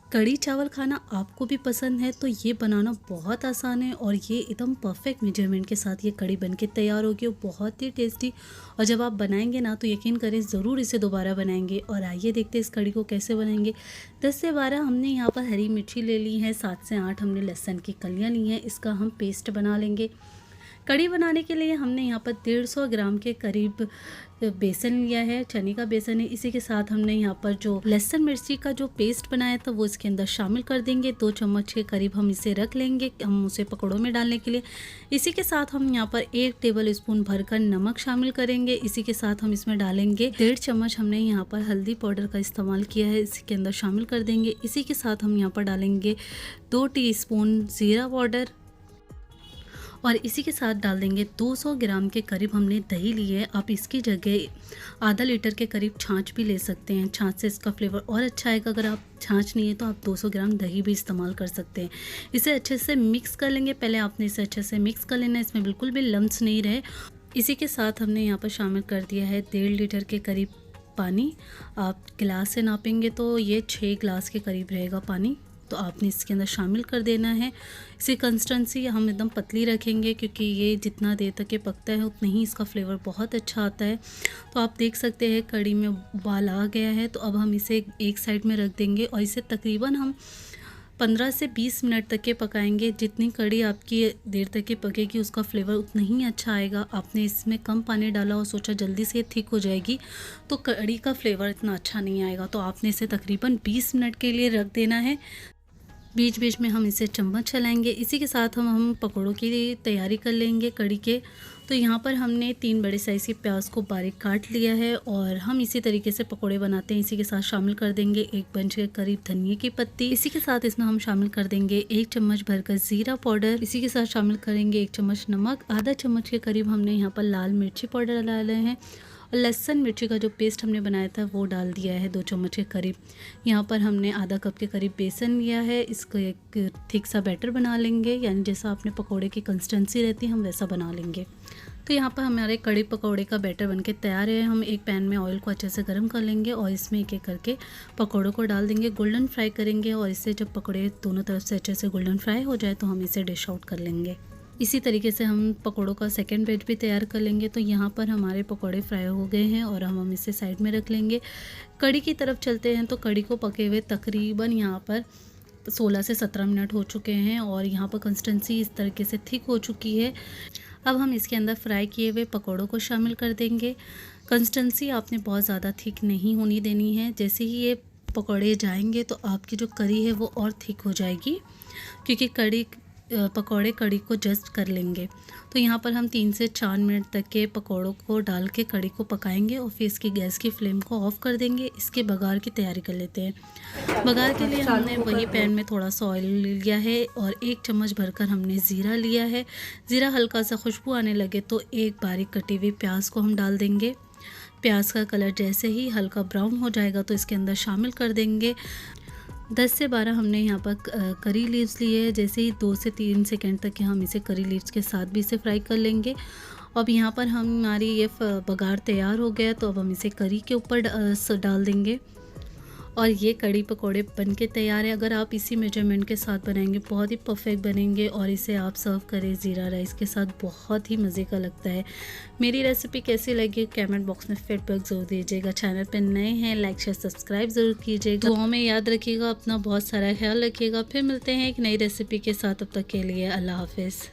कढ़ी चावल खाना आपको भी पसंद है तो ये बनाना बहुत आसान है और ये एकदम परफेक्ट मेजरमेंट के साथ ये कढ़ी बनके तैयार होगी और बहुत ही टेस्टी। और जब आप बनाएंगे ना तो यकीन करें ज़रूर इसे दोबारा बनाएंगे। और आइए देखते हैं इस कढ़ी को कैसे बनाएंगे। 10 से 12 हमने यहाँ पर हरी मिर्ची ले ली है, 7 से 8 हमने लहसुन की कलियाँ ली हैं। इसका हम पेस्ट बना लेंगे। कढ़ी बनाने के लिए हमने यहाँ पर 150 ग्राम के करीब बेसन लिया है, चने का बेसन है। इसी के साथ हमने यहाँ पर जो लहसुन मिर्ची का जो पेस्ट बनाया था वो इसके अंदर शामिल कर देंगे। 2 चम्मच के करीब हम इसे रख लेंगे, हम उसे पकौड़ों में डालने के लिए। इसी के साथ हम यहाँ पर 1 टेबल स्पून भरकर नमक शामिल करेंगे। इसी के साथ हम इसमें डालेंगे 1.5 चम्मच हमने यहाँ पर हल्दी पाउडर का इस्तेमाल किया है, इसके अंदर शामिल कर देंगे। इसी के साथ हम यहाँ पर डालेंगे 2 टीस्पून जीरा पाउडर और इसी के साथ डाल देंगे 200 ग्राम के करीब हमने दही ली है। आप इसकी जगह आधा लीटर के करीब छाछ भी ले सकते हैं, छाछ से इसका फ्लेवर और अच्छा आएगा। अगर आप छाछ नहीं है तो आप 200 ग्राम दही भी इस्तेमाल कर सकते हैं। इसे अच्छे से मिक्स कर लेंगे। पहले आपने इसे अच्छे से मिक्स कर लेना है, इसमें बिल्कुल भी लम्स नहीं रहे। इसी के साथ हमने यहाँ पर शामिल कर दिया है 1.5 लीटर के करीब पानी। आप गिलास से नापेंगे तो ये 6 गिलास के करीब रहेगा पानी, तो आपने इसके अंदर शामिल कर देना है। इसी कंसिस्टेंसी हम एकदम पतली रखेंगे क्योंकि ये जितना देर तक ये पकता है उतना ही इसका फ्लेवर बहुत अच्छा आता है। तो आप देख सकते हैं कढ़ी में उबाल आ गया है, तो अब हम इसे एक साइड में रख देंगे और इसे तकरीबन हम 15 से 20 मिनट तक के पकाएंगे। जितनी कढ़ी आपकी देर तक के पकेगी उसका फ्लेवर उतना ही अच्छा आएगा। आपने इसमें कम पानी डाला और सोचा जल्दी से थिक हो जाएगी तो कढ़ी का फ्लेवर इतना अच्छा नहीं आएगा। तो आपने इसे तकरीबन 20 मिनट के लिए रख देना है। बीच बीच में हम इसे चम्मच चलाएंगे। इसी के साथ हम पकौड़ों की तैयारी कर लेंगे कढ़ी के। तो यहाँ पर हमने 3 बड़े साइज़ के प्याज को बारीक काट लिया है और हम इसी तरीके से पकौड़े बनाते हैं। इसी के साथ शामिल कर देंगे 1 बंच के करीब धनिया की पत्ती। इसी के साथ इसमें हम शामिल कर देंगे 1 चम्मच भरकर ज़ीरा पाउडर। इसी के साथ शामिल करेंगे 1 चम्मच नमक। आधा चम्मच के करीब हमने यहाँ पर लाल मिर्ची पाउडर डाले हैं और लहसुन मिर्ची का जो पेस्ट हमने बनाया था वो डाल दिया है 2 चम्मच के करीब। यहाँ पर हमने आधा कप के करीब बेसन लिया है। इसको एक थिक सा बैटर बना लेंगे, यानी जैसा आपने पकोड़े की कंसिस्टेंसी रहती है हम वैसा बना लेंगे। तो यहाँ पर हमारे कढ़ी पकौड़े का बैटर बनके तैयार है। हम एक पैन में ऑयल को अच्छे से गर्म कर लेंगे और इसमें एक एक करके पकौड़ों को डाल देंगे, गोल्डन फ्राई करेंगे। और इससे जब पकौड़े दोनों तरफ से अच्छे से गोल्डन फ्राई हो जाए तो हम इसे डिश आउट कर लेंगे। इसी तरीके से हम पकौड़ों का सेकंड बैच भी तैयार कर लेंगे। तो यहाँ पर हमारे पकौड़े फ्राई हो गए हैं और हम इसे साइड में रख लेंगे। कढ़ी की तरफ चलते हैं। तो कढ़ी को पके हुए तकरीबन यहाँ पर 16 से 17 मिनट हो चुके हैं और यहाँ पर कंसिस्टेंसी इस तरीके से थिक हो चुकी है। अब हम इसके अंदर फ्राई किए हुए पकौड़ों को शामिल कर देंगे। कंसिस्टेंसी आपने बहुत ज़्यादा थिक नहीं होनी देनी है। जैसे ही ये पकौड़े जाएंगे तो आपकी जो कढ़ी है वो और थिक हो जाएगी, क्योंकि पकौड़े कढ़ी को जस्ट कर लेंगे। तो यहाँ पर हम 3 से 4 मिनट तक के पकौड़ों को डाल के कढ़ी को पकाएंगे और फिर इसकी गैस की फ्लेम को ऑफ़ कर देंगे। इसके बघार की तैयारी कर लेते हैं। बघार के लिए हमने वही पैन में थोड़ा सा ऑयल लिया है और 1 चम्मच भरकर हमने ज़ीरा लिया है। ज़ीरा हल्का सा खुशबू आने लगे तो एक बारीक कटी हुई प्याज को हम डाल देंगे। प्याज का कलर जैसे ही हल्का ब्राउन हो जाएगा तो इसके अंदर शामिल कर देंगे 10 से 12 हमने यहाँ पर करी लीव्स लिए है। जैसे ही 2 से 3 सेकंड तक हम इसे करी लीव्स के साथ भी इसे फ्राई कर लेंगे। अब यहाँ पर हमारी ये बघार तैयार हो गया, तो अब हम इसे करी के ऊपर डाल देंगे और ये कढ़ी पकोड़े बनके तैयार है। अगर आप इसी मेजरमेंट के साथ बनाएंगे बहुत ही परफेक्ट बनेंगे और इसे आप सर्व करें ज़ीरा राइस के साथ, बहुत ही मज़े का लगता है। मेरी रेसिपी कैसी लगी कमेंट बॉक्स में फीडबैक ज़रूर दीजिएगा। चैनल पर नए हैं लाइक शेयर सब्सक्राइब ज़रूर कीजिएगा। दुआओं में याद रखिएगा, अपना बहुत सारा ख्याल रखिएगा। फिर मिलते हैं एक नई रेसिपी के साथ, तब तक के लिए अल्लाह हाफिज़।